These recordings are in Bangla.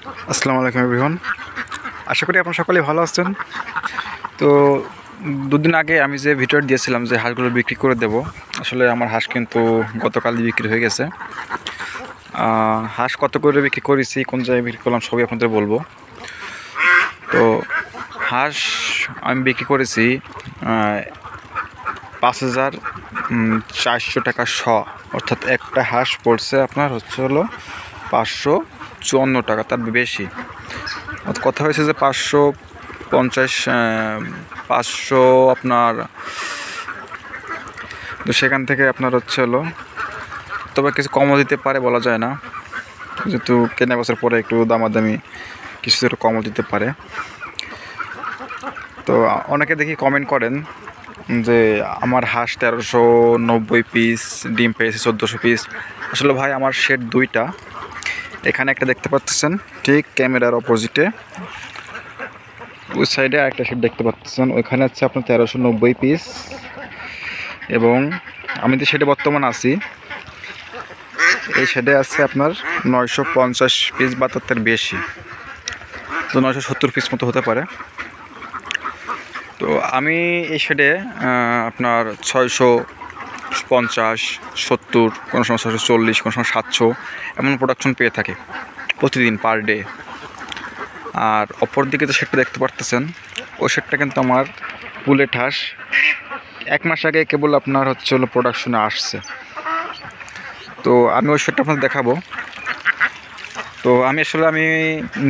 আসসালামু আলাইকুম এভরিওয়ান। আশা করি আপনারা সকলেই ভালো আছেন। তো দুদিন আগে আমি যে ভিডিও দিয়েছিলাম যে হাঁসগুলো বিক্রি করে দেব, আসলে আমার হাঁস কিন্তু গতকালই বিক্রি হয়ে গেছে। হাঁস কত করে বিক্রি করেছি, কোন জায়গায় বিক্রি করলাম সবই আপনাদের বলবো। তো হাঁস আমি বিক্রি করেছি 5,400 টাকা শ, অর্থাৎ একটা হাঁস পড়ছে আপনার হলো 554 টাকা, তার বেশি। কথা হয়েছে যে 550, 500 আপনার। তো সেখান থেকে আপনার হলো, তবে কিছু কমও দিতে পারে বলা যায় না, যেহেতু কেনা বছর পরে একটু দামাদামি কিছু একটু কমও দিতে পারে। তো অনেকে দেখি কমেন্ট করেন যে আমার হাঁস 1390 পিস ডিম পেয়েছে, 1400 পিস। আসলে ভাই আমার শেড দুইটা, এখানে একটা দেখতে পাচ্ছেন ঠিক ক্যামেরার অপোজিটে, ওই সাইডে একটা শেড দেখতে পাচ্ছেন, ওইখানে আছে আপনার 1390 পিস। এবং আমি তো শেডে বর্তমান আছি, এই শেডে আছে আপনার 950 পিস বা তার বেশি, তো 970 পিস মতো হতে পারে। তো আমি এই শেডে আপনার 650, 70, কোনো সময় 640, কোনো সময় 700 এমন প্রোডাকশন পেয়ে থাকে প্রতিদিন পার ডে। আর অপর দিকে যে শেডটা দেখতে পারতেছেন, ওই শেডটা কিন্তু আমার পুলেট হাঁস 1 মাস আগে কেবল আপনার হলো প্রোডাকশনে আসছে। তো আমি ওই শেডটা আপনাদের দেখাবো। তো আমি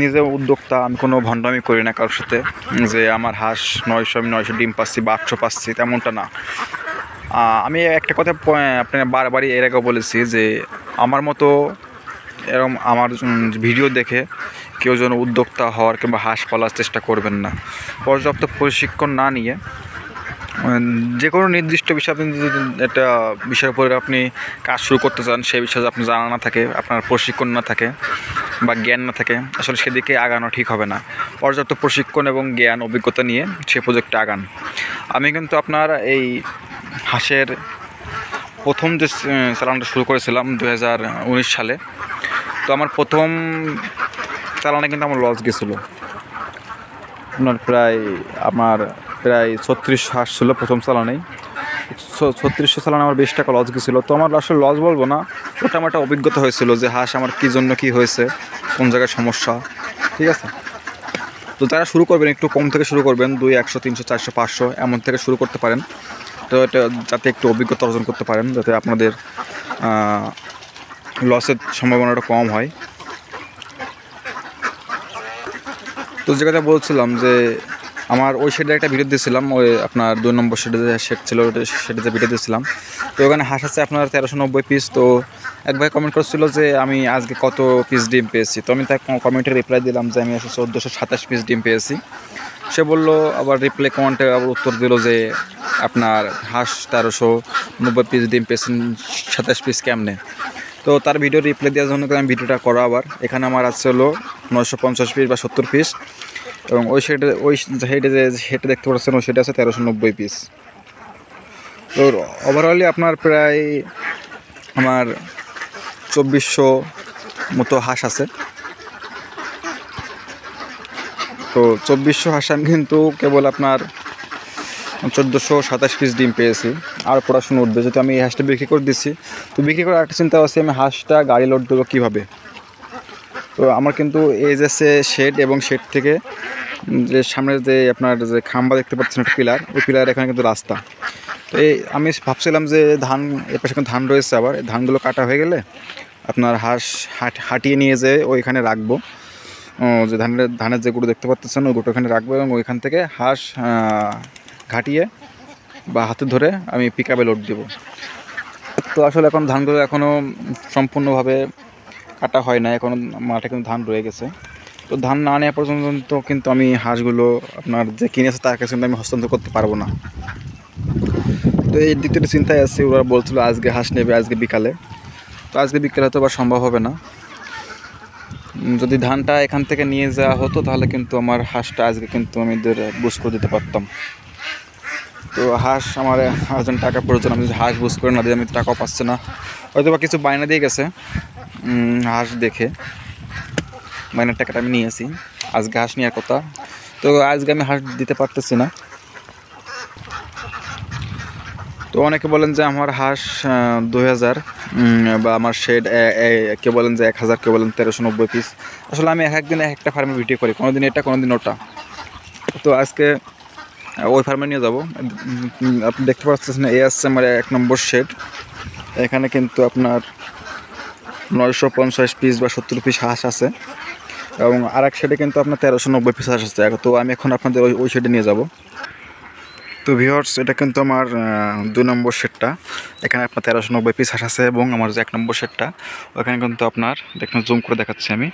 নিজে উদ্যোক্তা, আমি কোনো ভণ্ডামি করি না কারোর সাথে যে আমার হাঁস 900 ডিম পাচ্ছি বা 800 পাচ্ছি, তেমনটা না। আমি একটা কথা আপনার বারবারই এর আগেও বলেছি যে আমার মতো এরকম আমার ভিডিও দেখে কেউ যেন উদ্যোক্তা হওয়ার কিংবা হাঁস পালার চেষ্টা করবেন না। পর্যাপ্ত প্রশিক্ষণ না নিয়ে যে কোনো নির্দিষ্ট বিষয় আপনি যদি একটা বিষয়ের উপরে আপনি কাজ শুরু করতে চান, সেই বিষয়ে আপনি জানা না থাকে, আপনার প্রশিক্ষণ না থাকে বা জ্ঞান না থাকে, আসলে সেদিকে আগানো ঠিক হবে না। পর্যাপ্ত প্রশিক্ষণ এবং জ্ঞান অভিজ্ঞতা নিয়ে সে প্রজেক্টে আগান। আমি কিন্তু আপনার এই হাঁসের প্রথম যে চালানটা শুরু করেছিলাম 2019 সালে, তো আমার প্রথম চালানে কিন্তু আমার লস গেছিলো। আপনার প্রায় 36 হাঁস ছিল প্রথম চালানেই, 3600 চালানে আমার 20 টাকা লস গেছিলো। তো আমার আসলে লস বলবো না, ওটা আমার একটা অভিজ্ঞতা হয়েছিল যে হাঁস আমার কী জন্য কী হয়েছে, কোন জায়গায় সমস্যা, ঠিক আছে। তো যারা শুরু করবেন একটু কম থেকে শুরু করবেন, 200, 300, 400, 500 এমন থেকে শুরু করতে পারেন। তো এটা যাতে একটু অভিজ্ঞতা অর্জন করতে পারেন, যাতে আপনাদের লসের সম্ভাবনাটা কম হয়। তো যে কথা বলছিলাম যে আমার ওই শেডে একটা ভিডিও দিয়েছিলাম, ওই আপনার 2 নম্বর শেডে যে শেড ছিল সেটা যে ভিডিও দিয়েছিলাম, তো ওখানে হাঁস আছে আপনার 1390 পিস। তো এক ভাই কমেন্ট করছিল যে আমি আজকে কত পিস ডিম পেয়েছি, তো আমি তার কমেন্টে রিপ্লাই দিলাম যে আমি 1427 পিস ডিম পেয়েছি। সে বললো আবার রিপ্লাই কমেন্টে আবার উত্তর দিল যে আপনার হাঁস 1390 পিস ডিম পেয়েছেন, 27 পিস কেমনে। তো তার ভিডিও রিপ্লাই দেওয়ার জন্য আমি ভিডিওটা করা আবার। এখানে আমার আছে হলো 950 পিস বা 70 পিস, এবং ওই শেডে দেখতে পাচ্ছেন ওই শেডে আছে 1390 পিস। তো ওভারঅলি আপনার প্রায় আমার 2400 মতো হাঁস আছে। তো 2400 হাঁস আমি কিন্তু কেবল আপনার 1427 পিস ডিম পেয়েছি, আর প্রোডাকশন উঠবে যেহেতু আমি এই হাঁসটা বিক্রি করে দিচ্ছি। তো বিক্রি করার একটা চিন্তা আছে, আমি হাঁসটা গাড়ি লোড দেবো কীভাবে। তো আমার কিন্তু এই যে শেড এবং শেড থেকে যে সামনের যে আপনার যে খাম্বা দেখতে পাচ্ছেন একটা পিলার, ওই পিলার এখানে কিন্তু রাস্তা। তো আমি ভাবছিলাম যে এর পাশে কিন্তু ধান রয়েছে, আবার ধানগুলো কাটা হয়ে গেলে আপনার হাঁস হাঁটিয়ে নিয়ে যেয়ে ওইখানে রাখবো। যে ধানের যে গুঁড়ো দেখতে পাচ্ছেন ওই গুঁড়ো ওখানে রাখবো, এবং ওইখান থেকে হাঁস ঘাটিয়ে বা হাতে ধরে আমি পিকআপে লোড দেবো। তো আসলে এখন ধানগুলো এখনও সম্পূর্ণভাবে কাটা হয় না, এখন মাঠে কিন্তু ধান রয়ে গেছে। তো ধান না নেওয়া পর্যন্ত কিন্তু আমি হাঁসগুলো আপনার যে কিনেছে তার কাছে কিন্তু আমি হস্তান্তর করতে পারবো না। তো এই দিক থেকে চিন্তায় আছে, ওরা বলছিল আজকে হাঁস নেবে আজকে বিকালে, তো আজকে বিকালে তো আবার সম্ভব হবে না। যদি ধানটা এখান থেকে নিয়ে যাওয়া হতো তাহলে কিন্তু আমার হাঁসটা আজকে কিন্তু আমি বুঝ করে দিতে পারতাম। তো হাঁস আমার আর্জেন্ট টাকা প্রয়োজন, আমি যদি হাঁস বুঝ করে না দিই আমি টাকাও পাচ্ছি না, হয়তো বা কিছু বায়না দিয়ে গেছে হাঁস দেখে। মাইনের টাকাটা আমি নিয়েছি। আজকে হাঁস নেওয়ার কথা, তো আজকে আমি হাঁস দিতে পারতেছি না। তো অনেকে বলেন যে আমার হাঁস 2000, বা আমার শেড কেউ বলেন যে 1000, কেউ বলেন 1390 পিস। আসলে আমি এক একদিন এক একটা ফার্মে ভিডিও করি, কোনো দিন এটা কোনো দিন ওটা। তো আজকে ওই ফার্মে নিয়ে যাব। আপনি দেখতে পাচ্ছেন এই আসছে আমার 1 নম্বর শেড। এখানে কিন্তু আপনার 950 পিস বা 70 পিস হাঁস আছে, এবং আর এক শেডে কিন্তু আপনার 1390 পিস হাঁস আছে। তো আমি এখন আপনাদের ওই শেডে নিয়ে যাব। তো ভিউয়ার্স, এটা কিন্তু আমার 2 নম্বর শেডটা। এখানে আপনার 1390 পিস হাঁস আছে, এবং আমার যে 1 নম্বর শেডটা ওখানে কিন্তু আপনার দেখুন, জুম করে দেখাচ্ছি আমি।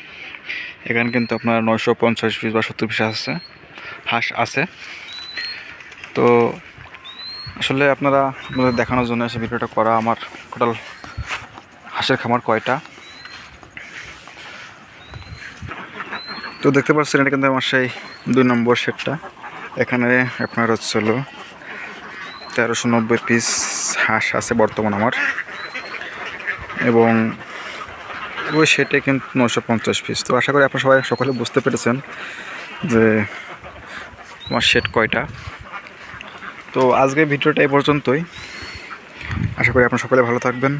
এখানে কিন্তু আপনার 950 পিস বা 70 পিস হাঁস আছে। তো আসলে আপনাদের দেখানোর জন্য এসে ভিডিওটা করা। আমার টোটাল হাঁসের খামার কয়টা, তো দেখতে পাচ্ছেন এটা কিন্তু আমার সেই 2 নম্বর শেডটা। এখানে আপনার হচ্ছিল 1390 পিস হাঁস আছে বর্তমান আমার, এবং ওই শেডে কিন্তু 950 পিস। তো আশা করি আপনারা সকলে বুঝতে পেরেছেন যে আমার শেড কয়টা। তো আজকে ভিডিওটা এই পর্যন্তই। আশা করি আপনারা সকলে ভালো থাকবেন।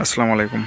আসসালামু আলাইকুম।